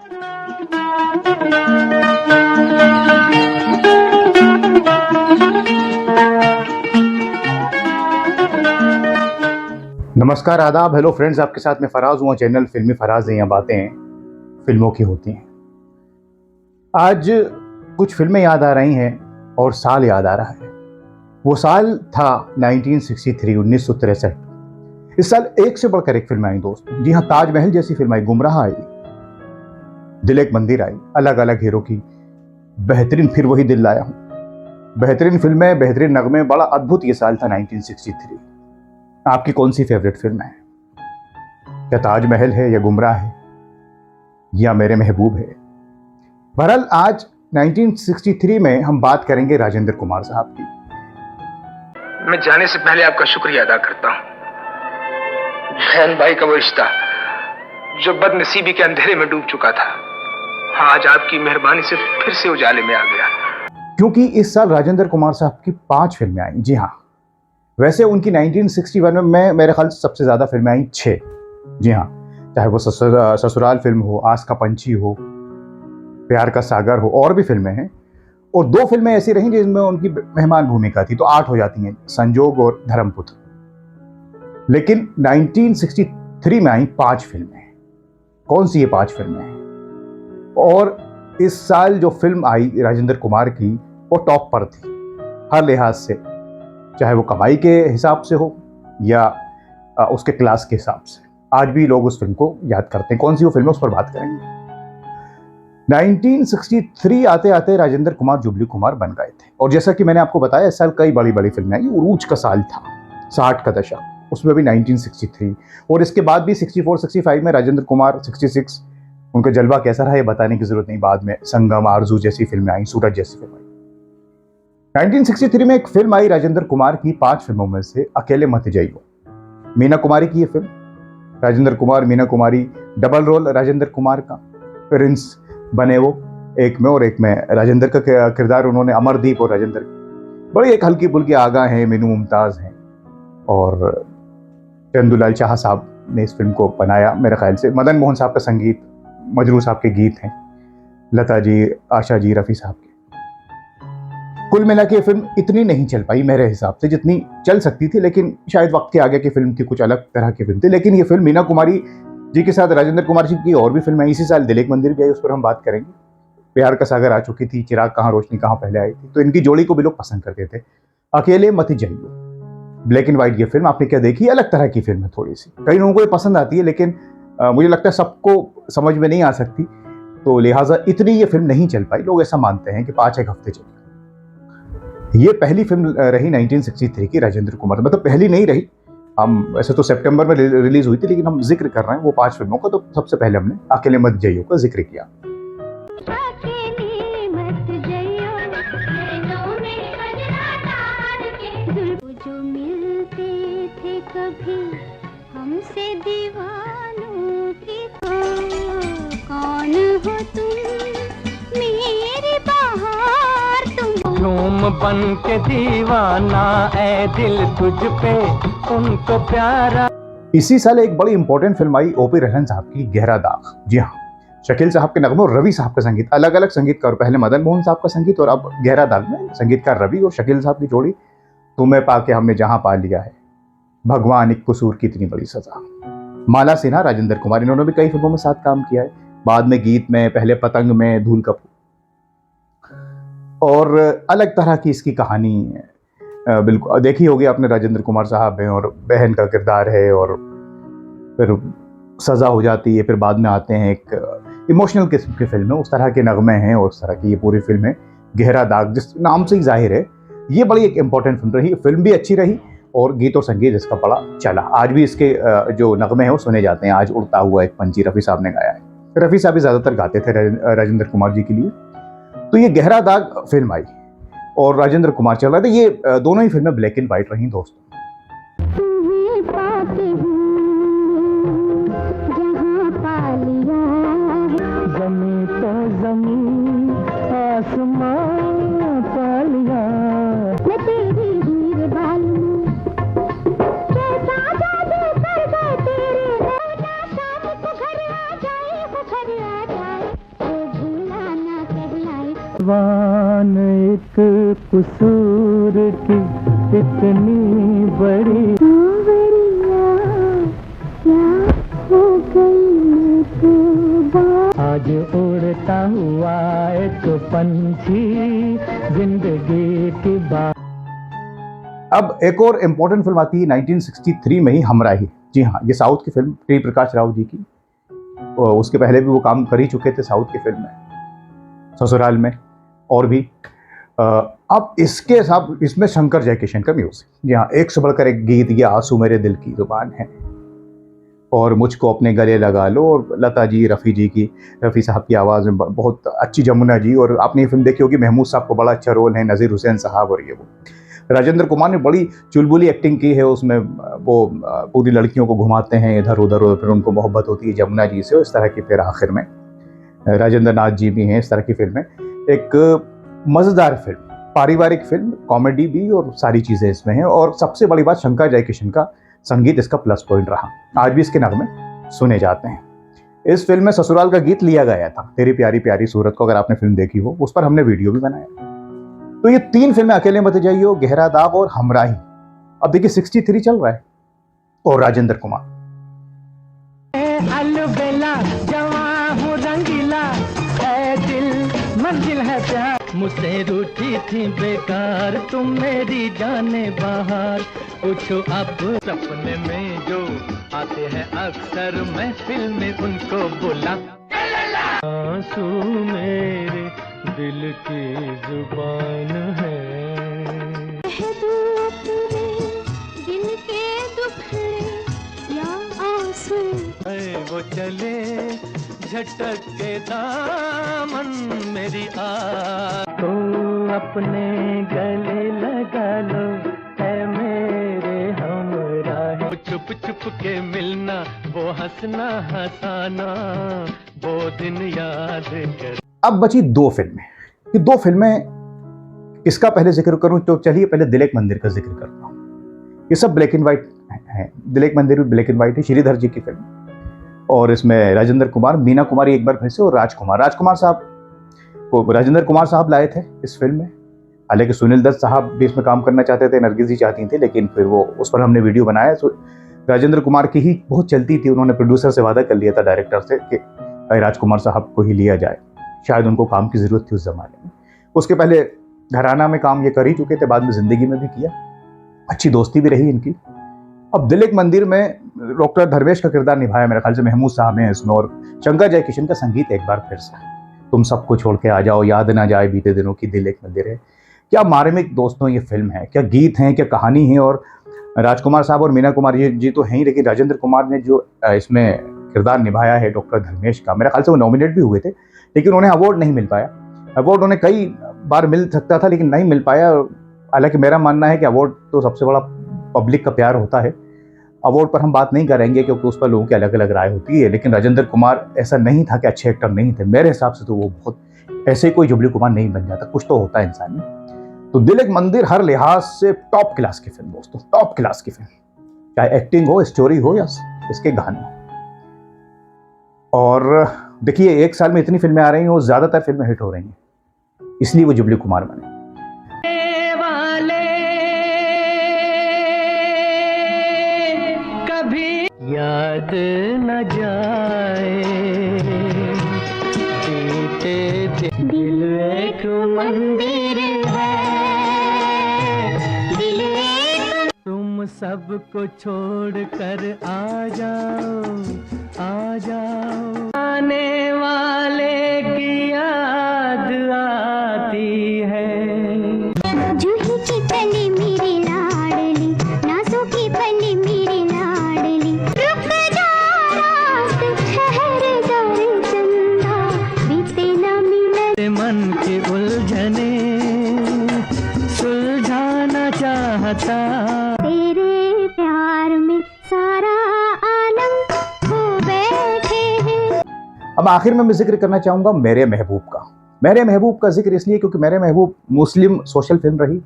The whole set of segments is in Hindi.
नमस्कार, आदाब, हेलो फ्रेंड्स। आपके साथ में फराज हूँ। चैनल फिल्मी फराज है। यहाँ बातें फिल्मों की होती हैं। आज कुछ फिल्में याद आ रही हैं और साल याद आ रहा है। वो साल था 1963, 1963। इस साल एक से बढ़कर एक फिल्म आई दोस्तों। जी हाँ, ताजमहल जैसी फिल्म आई, गुमराह आई, दिल एक मंदिर आई, अलग अलग हीरो की बेहतरीन फिर वही दिल लाया हूँ। बेहतरीन फिल्में, बेहतरीन नगमे, बड़ा अद्भुत ये साल था 1963। आपकी कौन सी फेवरेट फिल्म है? क्या ताजमहल है, या गुमराह है, या मेरे महबूब है? बहरहाल आज 1963 में हम बात करेंगे राजेंद्र कुमार साहब की। मैं जाने से पहले आपका शुक्रिया अदा करता हूं। बहन भाई का वो रिश्ता जो बदनसीबी के अंधेरे में डूब चुका था, आज आपकी मेहरबानी से फिर से उजाले में आ गया। क्योंकि इस साल राजेंद्र कुमार साहब की 5 फिल्में आई। जी हाँ, वैसे उनकी 1961 में मेरे ख्याल से सबसे ज्यादा फिल्में आई 6। जी हाँ, चाहे वो ससुराल फिल्म हो, आस का पंछी हो, प्यार का सागर हो, और भी फिल्में हैं। और 2 फिल्में ऐसी रहीं जिनमें उनकी मेहमान भूमिका थी, तो 8 हो जाती हैं, संजोग और धर्मपुत्र। लेकिन 1963 में आई 5 फिल्में। कौन सी ये 5 फिल्में हैं? और इस साल जो फिल्म आई राजेंद्र कुमार की, वो टॉप पर थी हर लिहाज से, चाहे वो कमाई के हिसाब से हो या उसके क्लास के हिसाब से। आज भी लोग उस फिल्म को याद करते हैं। कौन सी वो फिल्म है, उस पर बात करेंगे। 1963 आते आते राजेंद्र कुमार जुबली कुमार बन गए थे। और जैसा कि मैंने आपको बताया, इस साल कई बड़ी बड़ी फिल्में आई। उरूज का साल था, 60 का दशक, उसमें भी 1963। और इसके बाद भी 64, 65 में राजेंद्र कुमार, 66 उनका जलवा कैसा रहा ये बताने की जरूरत नहीं। बाद में संगम, आरजू जैसी फिल्में आई, सूरज जैसी फिल्म आई। 1963 में एक फिल्म आई राजेंद्र कुमार की 5 फिल्मों में से, अकेले मत जाइयो। मीना कुमारी की ये film, Rajendra Kumar, Meena Kumari, double role Rajendra Kumar का। प्रिंस बने वो एक में, और एक में राजेंद्र का किरदार उन्होंने, अमरदीप और राजेंद्र। बड़ी एक हल्की फुल्की आगा हैं, मीनू मुमताज हैं, और चंदूलाल शाह साहब ने इस फिल्म को बनाया। मेरे ख्याल से मदन मोहन साहब का संगीत, मजरू साहब के गीत हैं, लता जी, आशा जी, रफ़ी साहब के। कुल मिला के फिल्म इतनी नहीं चल पाई मेरे हिसाब से जितनी चल सकती थी, लेकिन शायद वक्त के आगे की फिल्म थी, कुछ अलग तरह की फिल्म थी। लेकिन ये फिल्म मीना कुमारी जी के साथ राजेंद्र कुमार जी की और भी फिल्म आई। इसी साल दिल एक मंदिर भी आई, उस पर हम बात करेंगे। प्यार का सागर आ चुकी थी, चिराग कहाँ रोशनी कहाँ पहले आई थी, तो इनकी जोड़ी को भी लोग पसंद करते थे। अकेले मत जाइयो, ब्लैक एंड व्हाइट ये फिल्म आपने क्या देखी? अलग तरह की फिल्म है थोड़ी सी, कई लोगों को ये पसंद आती है, लेकिन मुझे लगता है सबको समझ में नहीं आ सकती, तो लिहाजा इतनी ये फिल्म नहीं चल पाई। लोग ऐसा मानते हैं कि 5 एक हफ्ते चली। ये पहली फिल्म रही 1963 की राजेंद्र कुमार, मतलब पहली नहीं रही। हम वैसे तो सितंबर में रिलीज हुई थी, लेकिन हम जिक्र कर रहे हैं वो 5 फिल्मों का, तो सबसे पहले हमने अकेले मत जाइयो का जिक्र किया। हमसे दीवानों की कौन हो तुम, मेरी बहार तुम। झूम बन के दीवाना ऐ दिल तुझ पे, उनको प्यारा। इसी साल एक बड़ी इंपॉर्टेंट फिल्म आई ओपी रहमान साहब की, गहरा दाग। जी हाँ, शकील साहब के नगमे और रवि साहब का संगीत, अलग अलग संगीतकार, पहले मदन मोहन साहब का संगीत और अब गहरा दाग में संगीतकार रवि और शकील साहब की जोड़ी। तुम्हें पाके हमने जहां पा लिया है, भगवान एक कसूर की इतनी बड़ी सजा। माला सिन्हा, राजेंद्र कुमार, इन्होंने भी कई फिल्मों में साथ काम किया है, बाद में गीत में, पहले पतंग में, धूल कपूर। और अलग तरह की इसकी कहानी बिल्कुल देखी होगी आपने। राजेंद्र कुमार साहब हैं और बहन का किरदार है, और फिर सजा हो जाती है, फिर बाद में आते हैं, एक इमोशनल किस्म की फिल्म है, उस तरह के नगमे हैं और उस तरह की ये पूरी फिल्म है। गहरा दाग जिस नाम से ही जाहिर है, ये बड़ी एक इंपॉर्टेंट फिल्म रही। फिल्म भी अच्छी रही और गीत और संगीत इसका बड़ा चला। आज भी इसके जो नगमे हैं वो सुने जाते हैं। आज उड़ता हुआ एक पंछी रफ़ी साहब ने गाया है। रफ़ी साहब भी ज़्यादातर गाते थे राजेंद्र कुमार जी के लिए। तो ये गहरा दाग फिल्म आई और राजेंद्र कुमार चल रहा था। ये दोनों ही फिल्में ब्लैक एंड व्हाइट रही दोस्तों। वान एक कसूर की इतनी बड़ी सावरिया क्या हो गई तू आज उड़ता हुआ एक पंछी जिंदगी की बात। अब एक और इम्पोर्टेंट फिल्म आती है 1963 में ही, हमराही। जी हाँ, ये साउथ की फिल्म, टी प्रकाश राव जी की। और उसके पहले भी वो काम कर ही चुके थे साउथ की फिल्म में, ससुराल में और भी। अब इसके साथ इसमें शंकर जयकिशन का म्यूजिक, जी हाँ, एक से बढ़कर एक गीत, ये आंसू मेरे दिल की जुबान है और मुझको अपने गले लगा लो, और लता जी, रफ़ी साहब की आवाज़ में बहुत अच्छी, जमुना जी। और आपने ये फिल्म देखी होगी, महमूद साहब को बड़ा अच्छा रोल है, नज़ीर हुसैन साहब और ये वो। राजेंद्र कुमार ने बड़ी चुलबुली एक्टिंग की है उसमें। वो पूरी लड़कियों को घुमाते हैं इधर उधर और फिर उनको मोहब्बत होती है जमुना जी से, इस तरह की। फिर आखिर में राजेंद्र नाथ जी भी हैं, इस तरह की फिल्में। एक मज़ेदार फिल्म, पारिवारिक फिल्म, कॉमेडी भी और सारी चीज़ें इसमें हैं। और सबसे बड़ी बात, शंकर जयकिशन का संगीत इसका प्लस पॉइंट रहा। आज भी इसके नगमे सुने जाते हैं। इस फिल्म में ससुराल का गीत लिया गया था, तेरी प्यारी प्यारी सूरत को। अगर आपने फिल्म देखी हो, उस पर हमने वीडियो भी बनाया। तो ये 3 फिल्में, अकेले मत जाइयो, गहरा दाग और हमराही। अब देखिए 63 चल रहा है और राजेंद्र कुमार। अलबेला जवां हूँ रंगीला, है दिल मंजिल है प्यार, मुझसे रूठी थी बेकार, तुम मेरी जाने बाहर, पूछो अब सपने में जो आते हैं अक्सर, महफिल में उनको बुला, आंसू मेरे दिल की जुबान है। कह दो अपने दिल के दुखड़े या आंसू, वो चले झटक के दामन मेरी तो अपने गले लगा लो, है मेरे हमराह, छुप छुप के मिलना, वो हंसना हंसाना, वो दिन याद कर। अब बची 2 फिल्में। ये 2 फिल्में, इसका पहले जिक्र करूं तो चलिए पहले दिल एक मंदिर का जिक्र करता हूं। ये सब ब्लैक एंड व्हाइट है। दिल एक मंदिर भी ब्लैक एंड व्हाइट है, श्रीधर जी की फिल्म। और इसमें राजेंद्र कुमार, मीना कुमारी एक बार फिर से, और राजकुमार साहब को राजेंद्र कुमार साहब लाए थे इस फिल्म में। हालांकि सुनील दत्त साहब भी इसमें काम करना चाहते थे, नरगिस जी चाहती थी, लेकिन फिर वो उस पर हमने वीडियो बनाया। तो राजेंद्र कुमार की ही बहुत चलती थी। उन्होंने प्रोड्यूसर से वादा कर लिया था, डायरेक्टर से, कि राजकुमार साहब को ही लिया जाए। शायद उनको काम की ज़रूरत थी उस ज़माने में। उसके पहले घराना में काम ये कर ही चुके थे, बाद में ज़िंदगी में भी किया, अच्छी दोस्ती भी रही इनकी। अब दिल एक मंदिर में डॉक्टर धर्मेश का किरदार निभाया, मेरे ख्याल से महमूद साहब हैं इसमें। और शंकर जयकिशन का संगीत एक बार फिर से, तुम सबको छोड़ के आ जाओ, याद ना जाए बीते दिनों की, दिल एक मंदिर है। क्या मार्मिक दोस्तों ये फिल्म है, क्या गीत हैं, क्या कहानी है। और राजकुमार साहब और मीना कुमारी जी तो हैं ही, लेकिन राजेंद्र कुमार ने जो इसमें किरदार निभाया है डॉक्टर धर्मेश का, मेरे ख्याल से वो नॉमिनेट भी हुए थे, लेकिन उन्हें अवार्ड नहीं मिल पाया। अवार्ड उन्हें कई बार मिल सकता था, लेकिन नहीं मिल पाया। हालांकि मेरा मानना है कि अवार्ड तो सबसे बड़ा पब्लिक का प्यार होता है। अवार्ड पर हम बात नहीं करेंगे क्योंकि उस पर लोगों की अलग अलग राय होती है, लेकिन राजेंद्र कुमार ऐसा नहीं था कि अच्छे एक्टर नहीं थे। मेरे हिसाब से तो वो बहुत, ऐसे कोई जुबली कुमार नहीं बन जाता, कुछ तो होता है इंसान में। तो दिल एक मंदिर हर लिहाज से टॉप क्लास की फिल्म दोस्तों, टॉप क्लास की फिल्म, चाहे एक्टिंग हो, स्टोरी हो या इसके गाने। और देखिए, एक साल में इतनी फिल्में आ रही हैं और ज्यादातर फिल्में हिट हो रही हैं, इसलिए वो जुबली कुमार बने। कभी याद न जाए बीते दिल एक मंदिर है, दिल एक तुम सबको छोड़ कर आ जाओ, आने वाले की याद आती है। जूही की कली मेरी लाडली, नाजों की पली मेरी लाडली, रुक जा रात ठहर जा चंदा, बीते ना मिले मन की उलझने सुलझाना चाहता, तेरे प्यार में सारा आलम खो बैठे हैं। अब आखिर में मैं जिक्र करना चाहूंगा मेरे महबूब का। मेरे महबूब का जिक्र इसलिए क्योंकि मेरे महबूब मुस्लिम सोशल फिल्म रही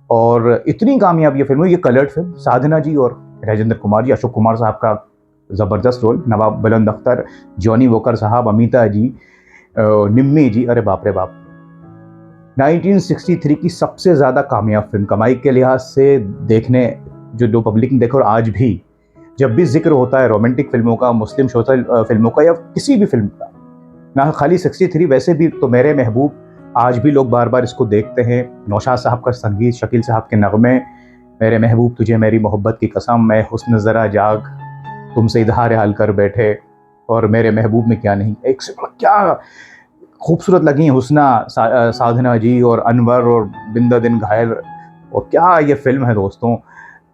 और इतनी कामयाब ये फिल्म हुई। ये कलर्ड फिल्म, साधना जी और राजेंद्र कुमार जी, अशोक कुमार साहब का ज़बरदस्त रोल, नवाब बुलंद अख्तर, जॉनी वॉकर साहब, अमिता जी, निम्मी जी, अरे बाप रे बाप, 1963 की सबसे ज़्यादा कामयाब फिल्म कमाई के लिहाज से देखने जो पब्लिक ने देखा, और आज भी जब भी जिक्र होता है रोमांटिक फिल्मों का, मुस्लिम सोशल फिल्मों का या किसी भी फिल्म का, ना खाली 63 वैसे भी तो मेरे महबूब आज भी लोग बार बार इसको देखते हैं। नौशाद साहब का संगीत, शकील साहब के नगमे, मेरे महबूब तुझे मेरी मोहब्बत की कसम, मैं हुस्न ज़रा जाग, तुमसे इजहार हाल कर बैठे, और मेरे महबूब में क्या नहीं, एक से क्या खूबसूरत लगी हैं हुस्ना, साधना जी और अनवर और बिंदा दिन घायल। और क्या ये फिल्म है दोस्तों।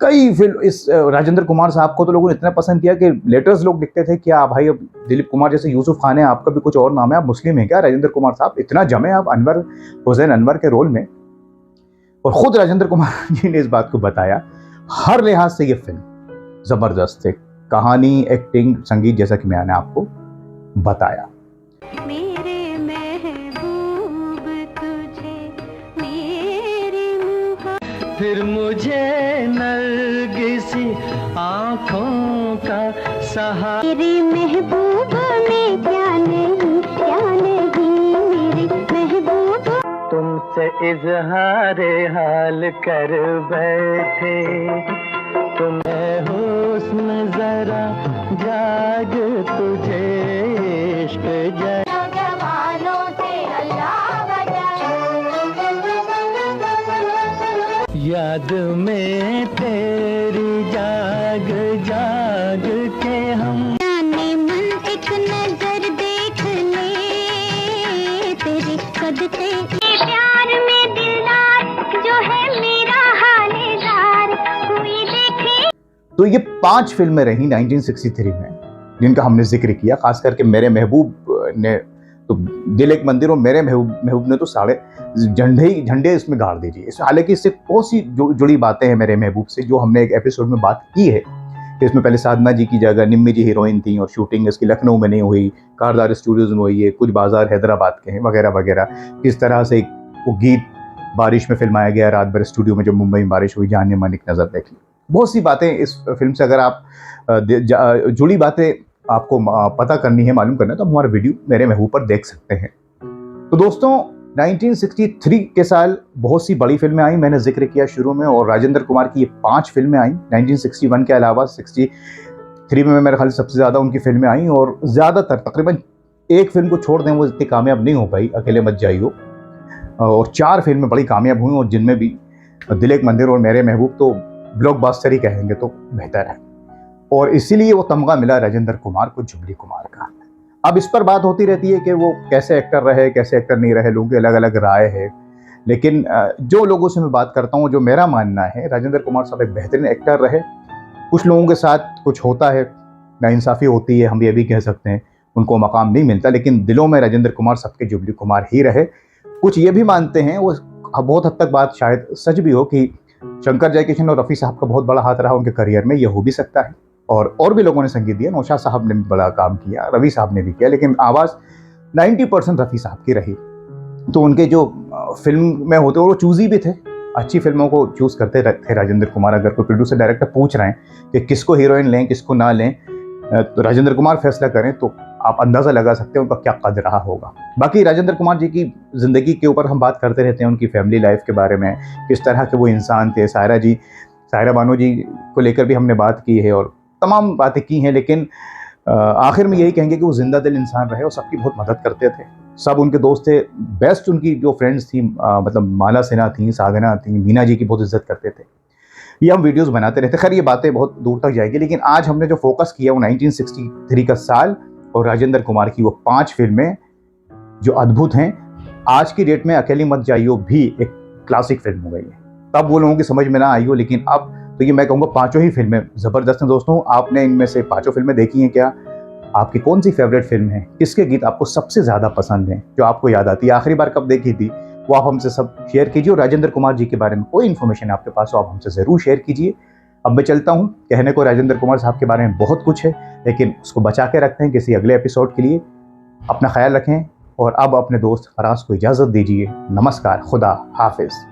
कई फिल्म, इस राजेंद्र कुमार साहब को तो लोगों ने इतना पसंद किया कि लेटर्स लोग लिखते थे क्या भाई, अब दिलीप कुमार जैसे यूसुफ खान है, आपका भी कुछ और नाम है, आप मुस्लिम हैं क्या राजेंद्र कुमार साहब, इतना जमे आप अनवर, हुसैन अनवर के रोल में। और ख़ुद राजेंद्र कुमार जी ने इस बात को बताया, हर लिहाज से ये फिल्म ज़बरदस्त है, कहानी, एक्टिंग, संगीत, जैसा कि मैंने आपको बताया। मेरे महबूब तुझे मेरी फिर मुझे नरगिसी आँखों का सहारा, मेरे महबूब में क्या नहीं मेरे महबूब, तुमसे इजहारे हाल कर बैठे, तुम्हें हुस्न जरा जाग, तुझे इश्क जवानों से अल्लाह याद में तेरी जाग जाग के हम, जाने मन एक नजर देख ले तेरे सदके, प्यार में दिलदार जो है मेरा हालेदार, कोई देखे। तो ये 5 फिल्में रही 1963 में जिनका हमने जिक्र किया, खास करके मेरे महबूब ने तो दिल एक मंदिर, और मेरे महबूब ने तो सारे झंडे इसमें गाड़ दीजिए। हालांकि इससे बहुत सी जुड़ी बातें हैं मेरे महबूब से, जो हमने एक एपिसोड में बात की है कि इसमें पहले साधना जी की जगह निम्मी जी हीरोइन थी, और शूटिंग इसकी लखनऊ में नहीं हुई, कारदार स्टूडियोज़ में हुई है, कुछ बाजार हैदराबाद के हैं वगैरह वगैरह। किस तरह से वो गीत बारिश में फिल्माया गया रात भर स्टूडियो में, जब मुंबई में बारिश हुई, जानिए मन एक नज़र देख ली। बहुत सी बातें इस फिल्म से, अगर आप जुड़ी बातें आपको पता करनी है, मालूम करना है, तो हमारा वीडियो मेरे महबूब पर देख सकते हैं। तो दोस्तों 1963 के साल बहुत सी बड़ी फिल्में आई, मैंने जिक्र किया शुरू में, और राजेंद्र कुमार की ये 5 फिल्में आई 1961 के अलावा। 63 में मेरे ख्याल से सबसे ज़्यादा उनकी फिल्में आई, और ज़्यादातर तकरीबन एक फिल्म को छोड़ दें वो इतनी कामयाब नहीं हो पाई, अकेले मत जाइयो, और 4 फिल्में बड़ी कामयाब हुई, और जिनमें भी दिल एक मंदिर और मेरे महबूब तो ब्लॉकबस्टर ही कहेंगे तो बेहतर है, और इसीलिए वो तमगा मिला राजेंद्र कुमार को जुबली कुमार का। अब इस पर बात होती रहती है कि वो कैसे एक्टर रहे, कैसे एक्टर नहीं रहे, लोगों की अलग अलग राय है, लेकिन जो लोगों से मैं बात करता हूँ, जो मेरा मानना है, राजेंद्र कुमार साहब एक बेहतरीन एक्टर रहे। कुछ लोगों के साथ कुछ होता है, नाइंसाफ़ी होती है, हम ये भी कह सकते हैं, उनको मकाम नहीं मिलता, लेकिन दिलों में राजेंद्र कुमार सबके जुबली कुमार ही रहे। कुछ ये भी मानते हैं, वो बहुत हद तक बात शायद सच भी हो, कि शंकर जयकिशन और रफ़ी साहब का बहुत बड़ा हाथ रहा उनके करियर में, ये हो भी सकता है। और भी लोगों ने संगीत दिया, नौशाद साहब ने भी बड़ा काम किया, रवि साहब ने भी किया, लेकिन आवाज़ 90% रफ़ी साहब की रही। तो उनके जो फिल्म में होते वो चूज़ी भी थे, अच्छी फिल्मों को चूज़ करते थे राजेंद्र कुमार। अगर कोई प्रोड्यूसर डायरेक्टर पूछ रहे हैं कि किसको हीरोइन लें किसको ना लें, तो राजेंद्र कुमार फैसला करें, तो आप अंदाज़ा लगा सकते हैं उनका क्या कद रहा होगा। बाकी राजेंद्र कुमार जी की ज़िंदगी के ऊपर हम बात करते रहते हैं, उनकी फैमिली लाइफ के बारे में, किस तरह के वो इंसान थे। सायरा बानो जी को लेकर भी हमने बात की है, और तमाम बातें की हैं, लेकिन आखिर में यही कहेंगे कि वो जिंदा दिल इंसान रहे और सबकी बहुत मदद करते थे। सब उनके दोस्त थे, बेस्ट उनकी जो फ्रेंड्स थी, मतलब माला सिन्हा थी, साधना थी, मीना जी की बहुत इज्जत करते थे। ये हम वीडियोस बनाते रहते। खैर ये बातें बहुत दूर तक जाएगी, लेकिन आज हमने जो फोकस किया वो 1963 का साल और राजेंद्र कुमार की वो 5 फिल्में जो अद्भुत हैं। आज की डेट में अकेली मत जाइयो भी एक क्लासिक फिल्म हो गई है, तब वो लोगों की समझ में ना आई हो, लेकिन अब तो ये मैं कहूँगा 5 ही फिल्में ज़बरदस्त हैं। दोस्तों आपने इनमें से 5 फिल्में देखी हैं क्या? आपकी कौन सी फेवरेट फिल्म है? किसके गीत आपको सबसे ज़्यादा पसंद हैं, जो आपको याद आती है? आखिरी बार कब देखी थी वो आप हमसे सब शेयर कीजिए। और राजेंद्र कुमार जी के बारे में कोई इन्फॉर्मेशन आपके पास हो आप हमसे ज़रूर शेयर कीजिए। अब मैं चलता हूँ, कहने को राजेंद्र कुमार साहब के बारे में बहुत कुछ है, लेकिन उसको बचा के रखते हैं किसी अगले एपिसोड के लिए। अपना ख्याल रखें और अब अपने दोस्त फराज को इजाज़त दीजिए। नमस्कार, खुदा हाफिज़।